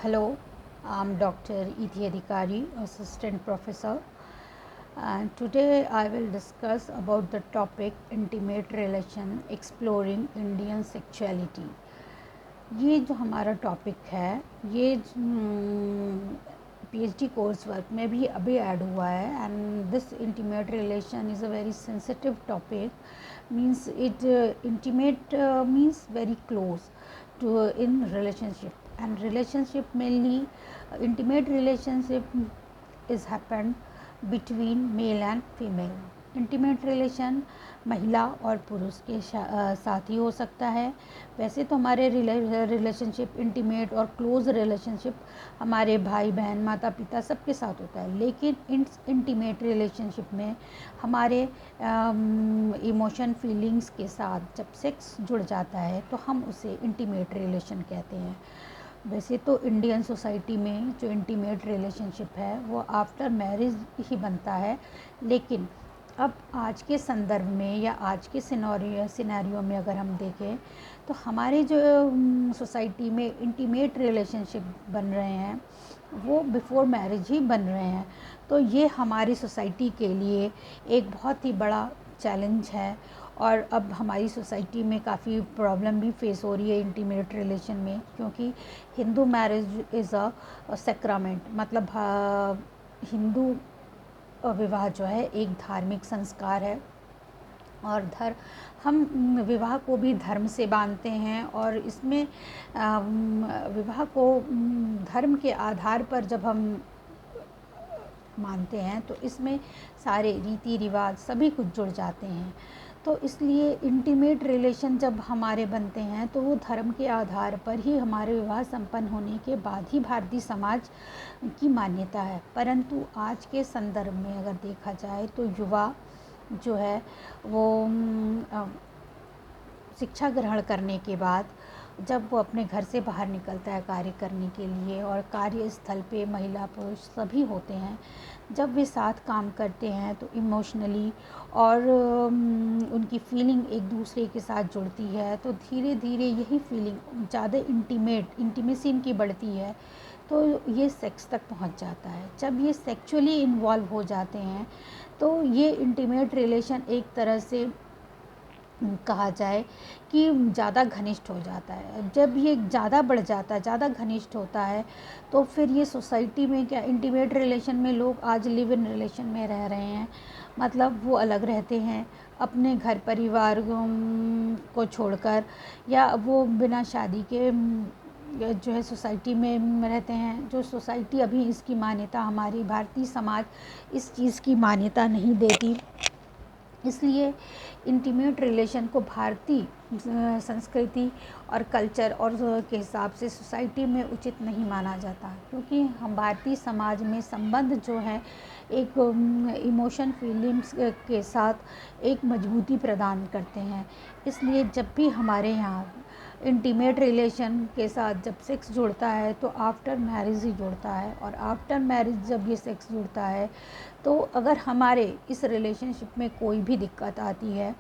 Hello, I'm Dr. E.T. Adhikari, Assistant Professor, and today I will discuss about the topic intimate relation exploring Indian sexuality. ये जो हमारा topic है ये PhD course work में भी अभी ऐड हुआ है and this intimate relation is a very sensitive topic means it intimate means very close to in relationship and relationship mainly intimate relationship is happened between male and female. Intimate relation महिला और पुरुष के साथ ही हो सकता है। वैसे तो हमारे रिलेशनशिप इंटीमेट और क्लोज रिलेशनशिप हमारे भाई बहन माता पिता सबके साथ होता है, लेकिन इंटीमेट रिलेशनशिप में हमारे इमोशन फीलिंग्स के साथ जब सेक्स जुड़ जाता है तो हम उसे इंटीमेट रिलेशन कहते हैं। वैसे तो इंडियन सोसाइटी में जो इंटीमेट रिलेशनशिप है वो आफ्टर मैरिज ही बनता है, लेकिन अब आज के संदर्भ में या आज के सिनेरियो में अगर हम देखें तो हमारे जो सोसाइटी में इंटीमेट रिलेशनशिप बन रहे हैं वो बिफोर मैरिज ही बन रहे हैं। तो ये हमारी सोसाइटी के लिए एक बहुत ही बड़ा चैलेंज है और अब हमारी सोसाइटी में काफ़ी प्रॉब्लम भी फेस हो रही है इंटीमेट रिलेशन में, क्योंकि Hindu marriage is a sacrament, मतलब हिंदू विवाह जो है एक धार्मिक संस्कार है और हम विवाह को भी धर्म से बांधते हैं और इसमें विवाह को धर्म के आधार पर जब हम मानते हैं तो इसमें सारे रीति रिवाज सभी कुछ जुड़ जाते हैं। तो इसलिए इंटीमेट रिलेशन जब हमारे बनते हैं तो वो धर्म के आधार पर ही हमारे विवाह संपन्न होने के बाद ही भारतीय समाज की मान्यता है। परंतु आज के संदर्भ में अगर देखा जाए तो युवा जो है वो शिक्षा ग्रहण करने के बाद जब वो अपने घर से बाहर निकलता है कार्य करने के लिए, और कार्यस्थल पे महिला पुरुष सभी होते हैं, जब वे साथ काम करते हैं तो इमोशनली और उनकी फीलिंग एक दूसरे के साथ जुड़ती है, तो धीरे धीरे यही फीलिंग ज़्यादा इंटीमेसी इनकी बढ़ती है, तो ये सेक्स तक पहुंच जाता है। जब ये सेक्सुअली इन्वॉल्व हो जाते हैं तो ये इंटीमेट रिलेशन एक तरह से कहा जाए कि ज़्यादा घनिष्ठ हो जाता है। जब ये ज़्यादा बढ़ जाता है, ज़्यादा घनिष्ठ होता है, तो फिर ये सोसाइटी में क्या इंटीमेट रिलेशन में लोग आज लिव इन रिलेशन में रह रहे हैं, मतलब वो अलग रहते हैं अपने घर परिवार को छोड़कर, या वो बिना शादी के जो है सोसाइटी में रहते हैं। जो सोसाइटी अभी इसकी मान्यता, हमारी भारतीय समाज इस चीज़ की मान्यता नहीं देती, इसलिए इंटीमेट रिलेशन को भारतीय संस्कृति और कल्चर और के हिसाब से सोसाइटी में उचित नहीं माना जाता, क्योंकि हम भारतीय समाज में संबंध जो है एक इमोशन फीलिंग्स के साथ एक मजबूती प्रदान करते हैं। इसलिए जब भी हमारे यहाँ इंटीमेट रिलेशन के साथ जब सेक्स जुड़ता है तो आफ्टर मैरिज ही जुड़ता है, और आफ्टर मैरिज जब ये सेक्स जुड़ता है तो अगर हमारे इस रिलेशनशिप में कोई भी दिक्कत आती है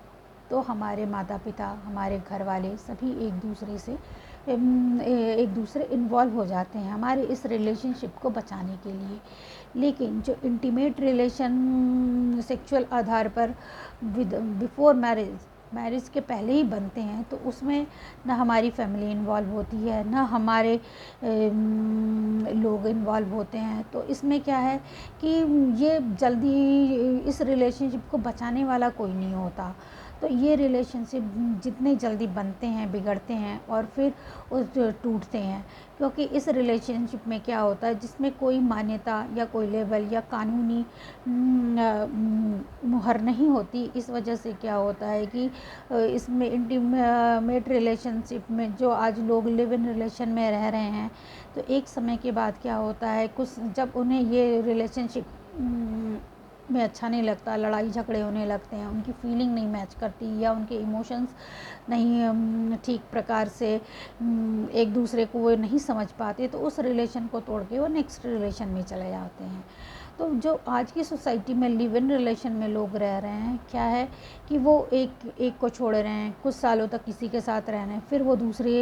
तो हमारे माता पिता, हमारे घर वाले सभी एक दूसरे इन्वॉल्व हो जाते हैं हमारे इस रिलेशनशिप को बचाने के लिए। लेकिन जो इंटीमेट रिलेशन सेक्सुअल आधार पर बिफोर मैरिज के पहले ही बनते हैं तो उसमें ना हमारी फैमिली इन्वॉल्व होती है, ना हमारे लोग इन्वॉल्व होते हैं। तो इसमें क्या है कि ये जल्दी इस रिलेशनशिप को बचाने वाला कोई नहीं होता। तो ये रिलेशनशिप जितने जल्दी बनते हैं बिगड़ते हैं और फिर टूटते हैं, क्योंकि इस रिलेशनशिप में क्या होता है जिसमें कोई मान्यता या कोई लेवल या कानूनी मुहर नहीं होती। इस वजह से क्या होता है कि इसमें इंटीमेट रिलेशनशिप में जो आज लोग लिव इन रिलेशन में रह रहे हैं, तो एक समय के बाद क्या होता है कुछ जब उन्हें ये रिलेशनशिप में अच्छा नहीं लगता, लड़ाई झगड़े होने लगते हैं, उनकी फीलिंग नहीं मैच करती या उनके इमोशंस नहीं ठीक प्रकार से एक दूसरे को वो नहीं समझ पाते, तो उस रिलेशन को तोड़ के वो नेक्स्ट रिलेशन में चले जाते हैं। तो जो आज की सोसाइटी में लिव इन रिलेशन में लोग रह रहे हैं, क्या है कि वो एक को छोड़ रहे हैं, कुछ सालों तक किसी के साथ रह रहे हैं, फिर वो दूसरे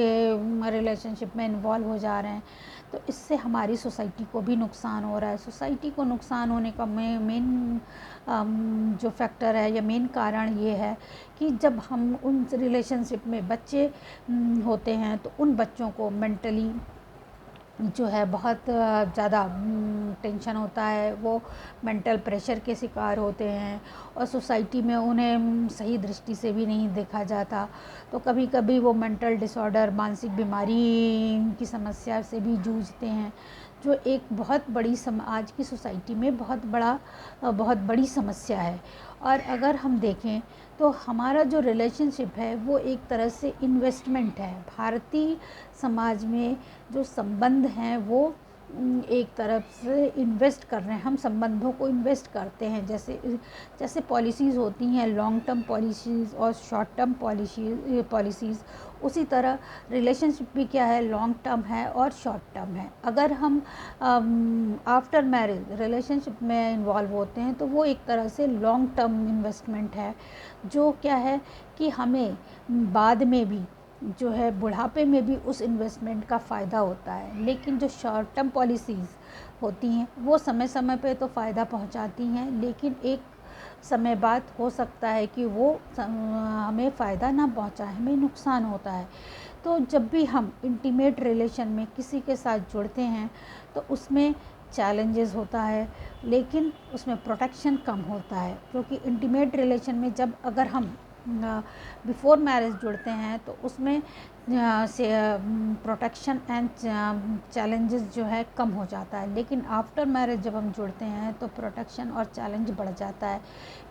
रिलेशनशिप में इन्वॉल्व हो जा रहे हैं। तो इससे हमारी सोसाइटी को भी नुकसान हो रहा है। सोसाइटी को नुकसान होने का मेन जो फैक्टर है या मेन कारण ये है कि जब हम उन रिलेशनशिप में बच्चे होते हैं तो उन बच्चों को मेंटली जो है बहुत ज़्यादा टेंशन होता है, वो मेंटल प्रेशर के शिकार होते हैं और सोसाइटी में उन्हें सही दृष्टि से भी नहीं देखा जाता। तो कभी कभी वो मेंटल डिसऑर्डर, मानसिक बीमारी की समस्या से भी जूझते हैं, जो एक बहुत बड़ी आज की सोसाइटी में बहुत बड़ी समस्या है। और अगर हम देखें तो हमारा जो रिलेशनशिप है वो एक तरह से इन्वेस्टमेंट है। भारतीय समाज में जो संबंध हैं वो एक तरफ से इन्वेस्ट कर रहे हैं, हम संबंधों को इन्वेस्ट करते हैं। जैसे पॉलिसीज़ होती हैं, लॉन्ग टर्म पॉलिसीज़ और शॉर्ट टर्म पॉलिसीज़, उसी तरह रिलेशनशिप भी क्या है, लॉन्ग टर्म है और शॉर्ट टर्म है। अगर हम आफ्टर मैरिज रिलेशनशिप में इन्वॉल्व होते हैं तो वो एक तरह से लॉन्ग टर्म इन्वेस्टमेंट है, जो क्या है कि हमें बाद में भी जो है बुढ़ापे में भी उस इन्वेस्टमेंट का फ़ायदा होता है। लेकिन जो शॉर्ट टर्म पॉलिसीज़ होती हैं वो समय समय पे तो फ़ायदा पहुंचाती हैं, लेकिन एक समय बाद हो सकता है कि वो हमें फ़ायदा ना पहुंचाए, हमें नुकसान होता है। तो जब भी हम इंटीमेट रिलेशन में किसी के साथ जुड़ते हैं तो उसमें चैलेंजेस होता है, लेकिन उसमें प्रोटेक्शन कम होता है। क्योंकि इंटीमेट रिलेशन में जब अगर हम बिफोर मैरिज जुड़ते हैं तो उसमें से प्रोटेक्शन एंड चैलेंजेस जो है कम हो जाता है, लेकिन आफ्टर मैरिज जब हम जुड़ते हैं तो प्रोटेक्शन और चैलेंज बढ़ जाता है।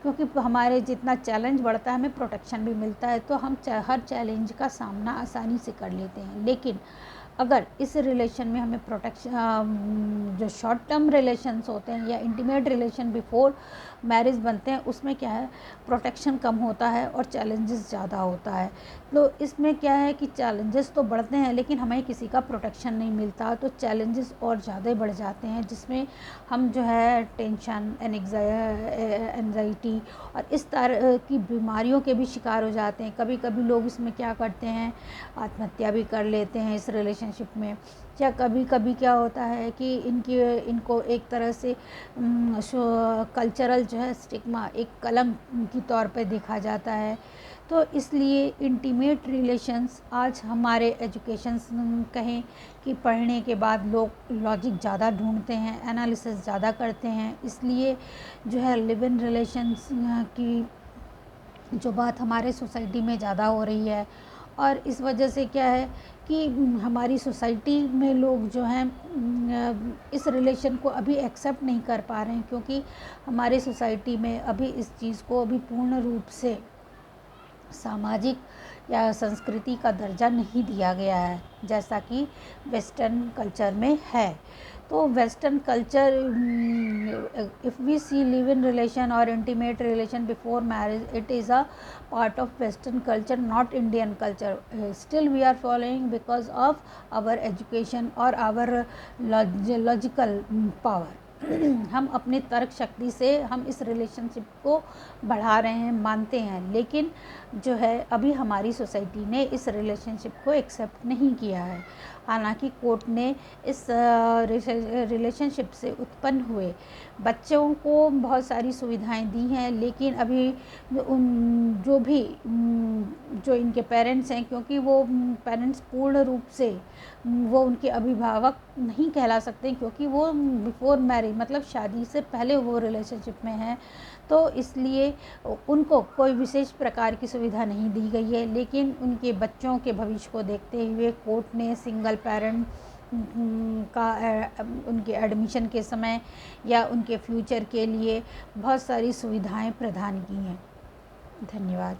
क्योंकि हमारे जितना चैलेंज बढ़ता है हमें प्रोटेक्शन भी मिलता है, तो हम हर चैलेंज का सामना आसानी से कर लेते हैं। लेकिन अगर इस रिलेशन में हमें प्रोटेक्शन, जो शॉर्ट टर्म रिलेशंस होते हैं या इंटीमेट रिलेशन बिफोर मैरिज बनते हैं, उसमें क्या है, प्रोटेक्शन कम होता है और चैलेंजेस ज़्यादा होता है। तो इसमें क्या है कि चैलेंजेस तो बढ़ते हैं लेकिन हमें किसी का प्रोटेक्शन नहीं मिलता, तो चैलेंजेस और ज़्यादा बढ़ जाते हैं, जिसमें हम जो है टेंशन, एंजाइटी और इस तरह की बीमारियों के भी शिकार हो जाते हैं। कभी कभी लोग इसमें क्या करते हैं, आत्महत्या भी कर लेते हैं इस रिलेशनशिप में। या कभी कभी क्या होता है कि इनको एक तरह से कल्चरल जो है स्टिग्मा, एक कलंक की तौर पे देखा जाता है। तो इसलिए इंटीमेट रिलेशंस आज हमारे एजुकेशन कहें कि पढ़ने के बाद लोग लॉजिक ज़्यादा ढूंढते हैं, एनालिसिस ज़्यादा करते हैं, इसलिए जो है लिव इन रिलेशंस की जो बात हमारे सोसाइटी में ज़्यादा हो रही है। और इस वजह से क्या है कि हमारी सोसाइटी में लोग जो हैं इस रिलेशन को अभी एक्सेप्ट नहीं कर पा रहे हैं, क्योंकि हमारी सोसाइटी में अभी इस चीज़ को अभी पूर्ण रूप से सामाजिक या संस्कृति का दर्जा नहीं दिया गया है, जैसा कि वेस्टर्न कल्चर में है। तो western culture, if we see live in relation और intimate relation before marriage, it is a part of western culture, not Indian culture. Still we are following because of our education or our logical power. हम अपनी तर्क शक्ति से हम इस relationship को बढ़ा रहे हैं, मानते हैं, लेकिन जो है अभी हमारी सोसाइटी ने इस रिलेशनशिप को एक्सेप्ट नहीं किया है। हालांकि कोर्ट ने इस रिलेशनशिप से उत्पन्न हुए बच्चों को बहुत सारी सुविधाएं दी हैं, लेकिन अभी जो इनके पेरेंट्स हैं, क्योंकि वो पेरेंट्स पूर्ण रूप से वो उनके अभिभावक नहीं कहला सकते, क्योंकि वो बिफोर मैरिज मतलब शादी से पहले वो रिलेशनशिप में हैं, तो इसलिए उनको कोई विशेष प्रकार की सुविधा नहीं दी गई है। लेकिन उनके बच्चों के भविष्य को देखते हुए कोर्ट ने सिंगल पेरेंट का उनके एडमिशन के समय या उनके फ्यूचर के लिए बहुत सारी सुविधाएं प्रदान की हैं। धन्यवाद।